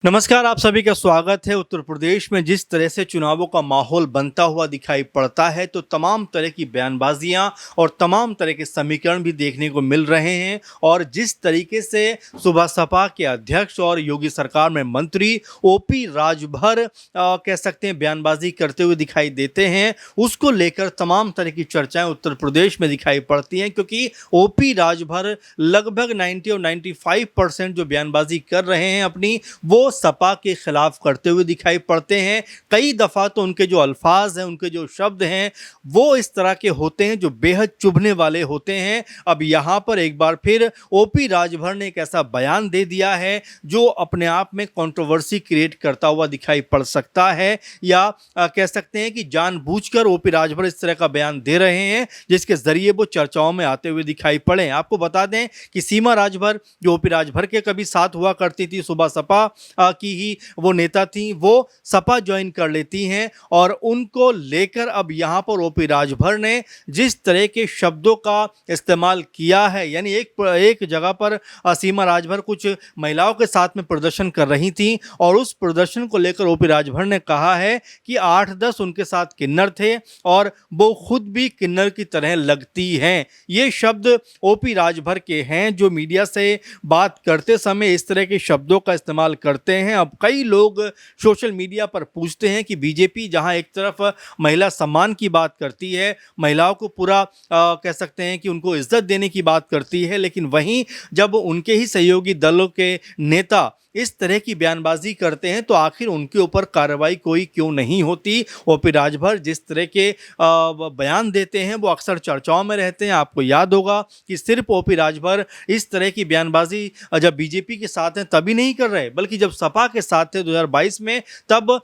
नमस्कार, आप सभी का स्वागत है। उत्तर प्रदेश में जिस तरह से चुनावों का माहौल बनता हुआ दिखाई पड़ता है, तो तमाम तरह की बयानबाजियां और तमाम तरह के समीकरण भी देखने को मिल रहे हैं। और जिस तरीके से सुबह सपा के अध्यक्ष और योगी सरकार में मंत्री ओपी राजभर कह सकते हैं बयानबाजी करते हुए दिखाई देते हैं, उसको लेकर तमाम तरह की चर्चाएं उत्तर प्रदेश में दिखाई पड़ती हैं। क्योंकि ओपी राजभर लगभग 90 और 95% जो बयानबाजी कर रहे हैं अपनी, वो सपा के खिलाफ करते हुए दिखाई पड़ते हैं। कई दफा तो उनके जो अल्फाज हैं, उनके जो शब्द हैं, वो इस तरह के होते हैं जो बेहद चुभने वाले होते हैं। अब यहाँ पर एक बार फिर ओपी राजभर ने एक ऐसा बयान दे दिया है जो अपने आप में कंट्रोवर्सी क्रिएट करता हुआ दिखाई पड़ सकता है। या कह सकते हैं कि जानबूझकर ओपी राजभर इस तरह का बयान दे रहे हैं जिसके जरिए वो चर्चाओं में आते हुए दिखाई पड़े। आपको बता दें कि सीमा राजभर जो ओपी राजभर के कभी साथ हुआ करती थी, सुबह सपा की ही वो नेता थी, वो सपा ज्वाइन कर लेती हैं। और उनको लेकर अब यहाँ पर ओपी राजभर ने जिस तरह के शब्दों का इस्तेमाल किया है, यानी एक जगह पर सीमा राजभर कुछ महिलाओं के साथ में प्रदर्शन कर रही थी और उस प्रदर्शन को लेकर ओपी राजभर ने कहा है कि 8-10 उनके साथ किन्नर थे और वो खुद भी किन्नर की तरह लगती हैं। ये शब्द ओपी राजभर के हैं जो मीडिया से बात करते समय इस तरह के शब्दों का इस्तेमाल करते हैं। अब कई लोग सोशल मीडिया पर पूछते हैं कि बीजेपी जहां एक तरफ महिला सम्मान की बात करती है, महिलाओं को पूरा कह सकते हैं कि उनको इज्जत देने की बात करती है, लेकिन वहीं जब उनके ही सहयोगी दलों के नेता इस तरह की बयानबाजी करते हैं तो आखिर उनके ऊपर कार्रवाई कोई क्यों नहीं होती। ओपी राजभर जिस तरह के बयान देते हैं वो अक्सर चर्चाओं में रहते हैं। आपको याद होगा कि सिर्फ ओपी राजभर इस तरह की बयानबाजी जब बीजेपी के साथ हैं तभी नहीं कर रहे, बल्कि जब सपा के साथ थे 2022 में, तब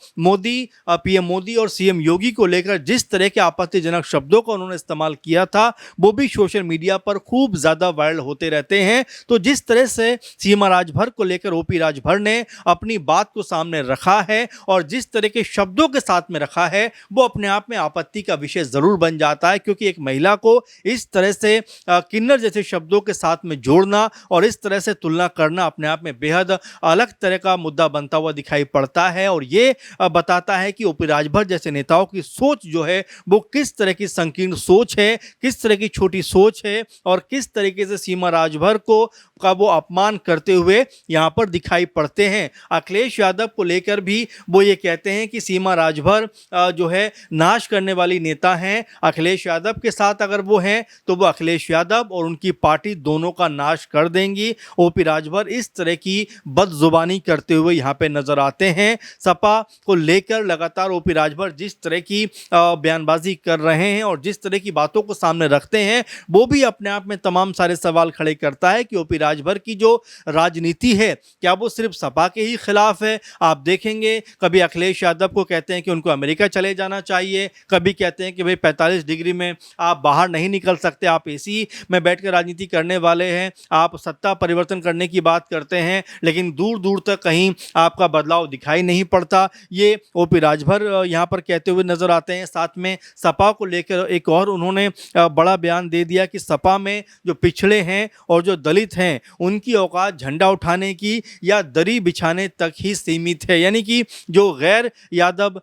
पीएम मोदी और सीएम योगी को लेकर जिस तरह के आपत्तिजनक शब्दों का उन्होंने इस्तेमाल किया था वो भी सोशल मीडिया पर खूब ज़्यादा वायरल होते रहते हैं। तो जिस तरह से सीमा राजभर को लेकर ओपी राजभर ने अपनी बात को सामने रखा है और जिस तरह के शब्दों के साथ में रखा है, वो अपने आप में आपत्ति का विषय जरूर बन जाता है। क्योंकि एक महिला को इस तरह से किन्नर जैसे शब्दों के साथ में जोड़ना और इस तरह से तुलना करना अपने आप में बेहद अलग तरह का मुद्दा बनता हुआ दिखाई पड़ता है। और ये बताता है कि ओपी राजभर जैसे नेताओं की सोच जो है वो किस तरह की संकीर्ण सोच है, किस तरह की छोटी सोच है और किस तरीके से सीमा राजभर को का वो अपमान करते हुए यहाँ पर दिखाई पड़ते हैं। अखिलेश यादव को लेकर भी वो ये कहते हैं कि सीमा राजभर जो है नाश करने वाली नेता हैं। अखिलेश यादव के साथ अगर वो हैं तो वो अखिलेश यादव और उनकी पार्टी दोनों का नाश कर देंगी। ओपी राजभर इस तरह की बदजुबानी करते हुए यहाँ पे नजर आते हैं। सपा को लेकर लगातार ओपी राजभर जिस तरह की बयानबाजी कर रहे हैं और जिस तरह की बातों को सामने रखते हैं, वो भी अपने आप में तमाम सारे सवाल खड़े करता है कि ओपी राजभर की जो राजनीति है क्या वो सिर्फ सपा के ही खिलाफ है। आप देखेंगे कभी अखिलेश यादव को कहते हैं कि उनको अमेरिका चले जाना चाहिए, कभी कहते हैं कि भाई 45 डिग्री में आप बाहर नहीं निकल सकते, आप एसी में बैठकर राजनीति करने वाले हैं, आप सत्ता परिवर्तन करने की बात करते हैं, लेकिन दूर दूर तक कहीं आपका बदलाव दिखाई नहीं पड़ता। ये ओपी राजभर यहाँ पर कहते हुए नजर आते हैं। साथ में सपा को लेकर एक और उन्होंने बड़ा बयान दे दिया कि सपा में जो पिछड़े हैं और जो दलित हैं उनकी औकात झंडा उठाने की या दरी बिछाने तक ही सीमित है। यानी कि जो गैर यादव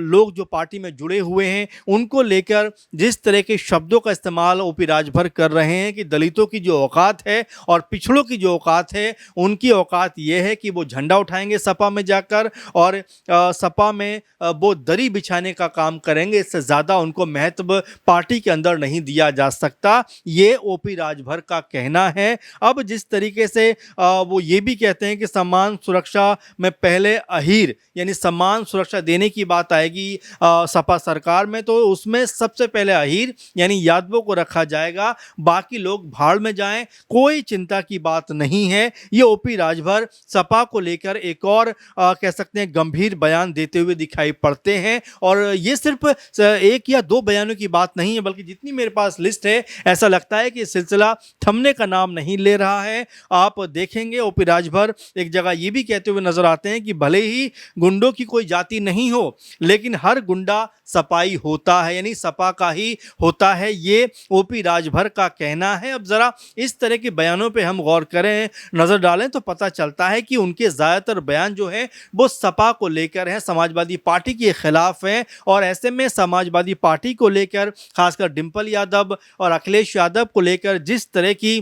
लोग जो पार्टी में जुड़े हुए हैं उनको लेकर जिस तरह के शब्दों का इस्तेमाल ओपी राजभर कर रहे हैं कि दलितों की जो औकात है और पिछड़ों की जो औकात है, उनकी औकात ये है कि वो झंडा उठाएंगे सपा में जाकर और सपा में वो दरी बिछाने का काम करेंगे। इससे ज़्यादा उनको महत्व पार्टी के अंदर नहीं दिया जा सकता, ये ओपी राजभर का कहना है। अब जिस तरीके से वो ये भी कहते हैं कि सम्मान सुरक्षा में पहले अहीर यानी सम्मान सुरक्षा देने की बात आएगी सपा सरकार में, तो उसमें सबसे पहले अहीर यानी यादवों को रखा जाएगा, बाकी लोग भाड़ में जाएं, कोई चिंता की बात नहीं है। ये ओपी राजभर सपा को लेकर एक और कह सकते हैं गंभीर बयान देते हुए दिखाई पड़ते हैं। और ये सिर्फ एक या दो बयानों की बात नहीं है, बल्कि जितनी मेरे पास लिस्ट है ऐसा लगता है कि सिलसिला थमने का नाम नहीं ले रहा है। आप देखेंगे ओपी राजभर एक जगह ये भी कहते हुए नजर आते हैं कि भले ही गुंडों की कोई जाति नहीं हो, लेकिन हर गुंडा सपाई होता है, यानी सपा का ही होता है, ये ओपी राजभर का कहना है। अब जरा इस तरह के बयानों पे हम गौर करें, नजर डालें तो पता चलता है कि उनके ज्यादातर बयान जो है वो सपा को लेकर हैं, समाजवादी पार्टी के खिलाफ हैं। और ऐसे में समाजवादी पार्टी को लेकर, खासकर डिंपल यादव और अखिलेश यादव को लेकर जिस तरह की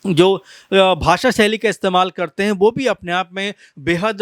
जो भाषा शैली का इस्तेमाल करते हैं, वो भी अपने आप में बेहद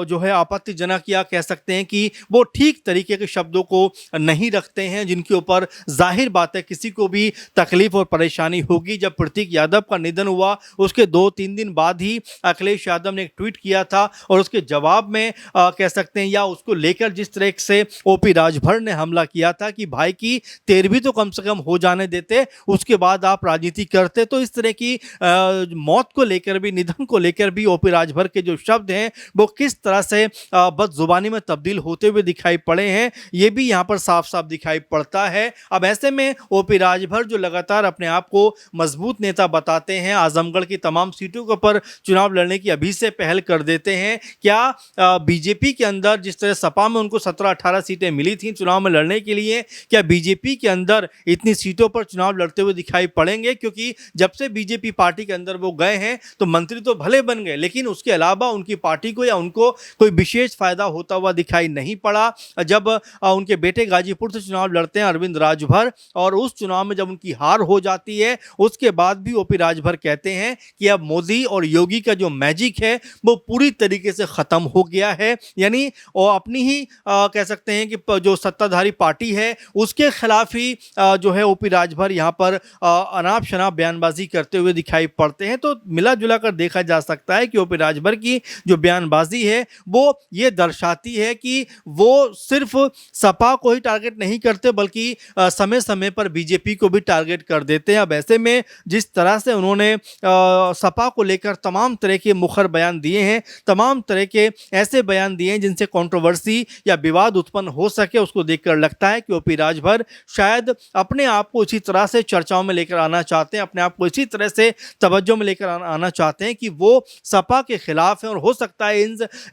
जो है आपत्तिजनक, या कह सकते हैं कि वो ठीक तरीके के शब्दों को नहीं रखते हैं, जिनके ऊपर जाहिर बात है किसी को भी तकलीफ और परेशानी होगी। जब प्रतीक यादव का निधन हुआ, उसके 2-3 दिन बाद ही अखिलेश यादव ने एक ट्वीट किया था, और उसके जवाब में कह सकते हैं, या उसको लेकर जिस तरह से ओपी राजभर ने हमला किया था कि भाई की 13वीं तो कम से कम हो जाने देते, उसके बाद आप राजनीति करते। तो इस तरह की मौत को लेकर भी, निधन को लेकर भी ओपी राजभर के जो शब्द हैं वो किस तरह से बदजुबानी में तब्दील होते हुए दिखाई पड़े हैं, ये भी यहाँ पर साफ साफ दिखाई पड़ता है। अब ऐसे में ओपी राजभर जो लगातार अपने आप को मजबूत नेता बताते हैं, आजमगढ़ की तमाम सीटों के ऊपर चुनाव लड़ने की अभी से पहल कर देते हैं, क्या बीजेपी के अंदर जिस तरह सपा में उनको 17-18 सीटें मिली थी चुनाव में लड़ने के लिए, क्या बीजेपी के अंदर इतनी सीटों पर चुनाव लड़ते हुए दिखाई पड़ेंगे? क्योंकि जब से बीजेपी पार्टी के अंदर वो गए हैं तो मंत्री तो भले बन गए, लेकिन उसके अलावा उनकी पार्टी को या उनको कोई विशेष फायदा होता हुआ दिखाई नहीं पड़ा। जब उनके बेटे गाजीपुर से चुनाव लड़ते हैं अरविंद राजभर, और उस चुनाव में जब उनकी हार हो जाती है, उसके बाद भी ओपी राजभर कहते हैं कि अब मोदी और योगी का जो मैजिक है वो पूरी तरीके से खत्म हो गया है। यानी वो अपनी ही कह सकते हैं कि जो सत्ताधारी पार्टी है उसके खिलाफ ही जो है ओपी राजभर यहाँ पर अनाप शनाप बयानबाजी करते हुए दिखाई पड़ते हैं। तो मिला जुला कर देखा जा सकता है कि ओपी राजभर की जो बयानबाजी है वो ये दर्शाती है कि वो सिर्फ सपा को ही टारगेट नहीं करते, बल्कि समय समय पर बीजेपी को भी टारगेट कर देते हैं। अब ऐसे में जिस तरह से उन्होंने सपा को लेकर तमाम तरह के मुखर बयान दिए हैं, तमाम तरह के ऐसे बयान दिए हैं जिनसे कंट्रोवर्सी या विवाद उत्पन्न हो सके, उसको देखकर लगता है कि ओपी राजभर शायद अपने आप को इसी तरह से चर्चाओं में लेकर आना चाहते हैं, अपने आप को इसी तरह से तवज्जो में लेकर आना चाहते हैं कि वो सपा के खिलाफ हैं। और हो सकता है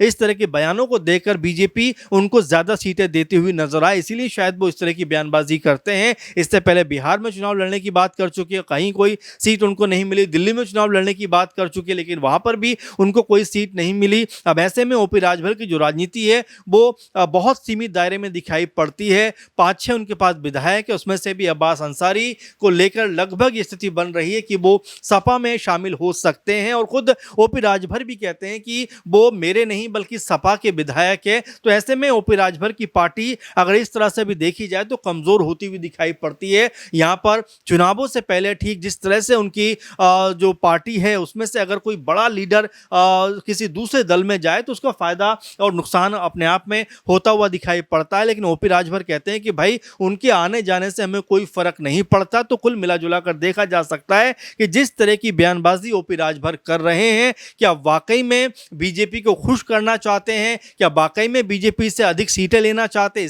इस तरह के बयानों को देखकर बीजेपी उनको ज्यादा सीटें देती हुई नजर आए, इसीलिए शायद वो इस तरह की बयानबाजी करते हैं। इससे पहले बिहार में चुनाव लड़ने की बात कर चुके हैं, कहीं कोई सीट उनको नहीं मिली। दिल्ली में चुनाव लड़ने की बात कर चुके हैं, लेकिन वहां पर भी उनको कोई सीट नहीं मिली। अब ऐसे में ओपी राजभर की जो राजनीति है वो बहुत सीमित दायरे में दिखाई पड़ती है। 5-6 उनके पास विधायक है, उसमें से भी अब्बास अंसारी को लेकर लगभग स्थिति बन रही है कि वो सपा में शामिल हो सकते हैं। और खुद ओपी राजभर भी कहते हैं कि वो मेरे नहीं बल्कि सपा के विधायक है। तो ऐसे में ओपी राजभर की पार्टी अगर इस तरह से भी देखी जाए तो कमजोर होती हुई दिखाई पड़ती है। यहाँ पर चुनावों से पहले ठीक जिस तरह से उनकी जो पार्टी है उसमें से अगर कोई बड़ा लीडर किसी दूसरे दल में जाए तो उसका फायदा और नुकसान अपने आप में होता हुआ दिखाई पड़ता है, लेकिन ओपी राजभर कहते हैं कि भाई उनके आने जाने से हमें कोई फर्क नहीं पड़ता। तो कुल मिला जुला कर देखा जा सकता है कि जिस तरह की बयानबाजी ओपी राजभर कर रहे हैं, क्या वाकई में बीजेपी को खुश करना चाहते हैं, क्या वाकई में बीजेपी से अधिक सीटें लेना चाहते हैं,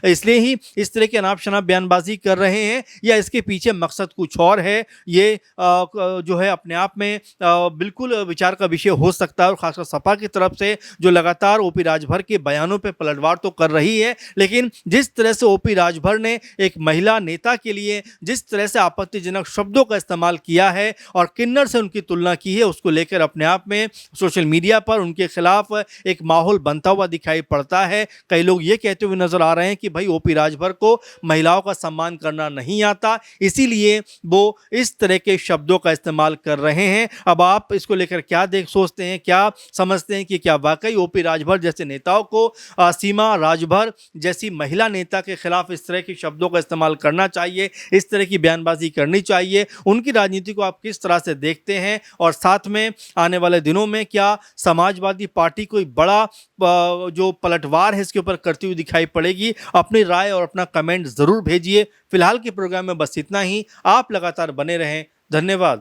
इसलिए ही इस तरह की अनाप शनाप बयानबाजी कर रहे हैं, या इसके पीछे मकसद कुछ और है, ये जो है अपने आप में बिल्कुल विचार का विषय हो सकता है। और खासकर सपा की तरफ से जो लगातार ओपी राजभर के बयानों पर पलटवार तो कर रही है, लेकिन जिस तरह से ओपी राजभर ने एक महिला नेता के लिए जिस तरह से आपत्तिजनक शब्दों का इस्तेमाल किया है और किन्नर से उनकी तुलना की है, उसको लेकर अपने आप में सोशल मीडिया पर उनके खिलाफ एक माहौल बनता हुआ दिखाई पड़ता है। कई लोग ये कहते हुए नजर आ रहे हैं कि भाई ओपी राजभर को महिलाओं का सम्मान करना नहीं आता, इसीलिए वो इस तरह के शब्दों का इस्तेमाल कर रहे हैं। अब आप इसको लेकर क्या सोचते हैं, क्या समझते हैं कि क्या वाकई ओपी राजभर जैसे नेताओं को सीमा राजभर जैसी महिला नेता के खिलाफ इस तरह के शब्दों का इस्तेमाल करना चाहिए, इस तरह की बयानबाजी करनी चाहिए? उनकी राजनीति को आप किस तरह से देखते हैं? और साथ में आने वाले दिनों में क्या समाजवादी पार्टी कोई बड़ा जो पलटवार है इसके ऊपर करती हुई दिखाई पड़ेगी? अपनी राय और अपना कमेंट जरूर भेजिए। फिलहाल के प्रोग्राम में बस इतना ही। आप लगातार बने रहें। धन्यवाद।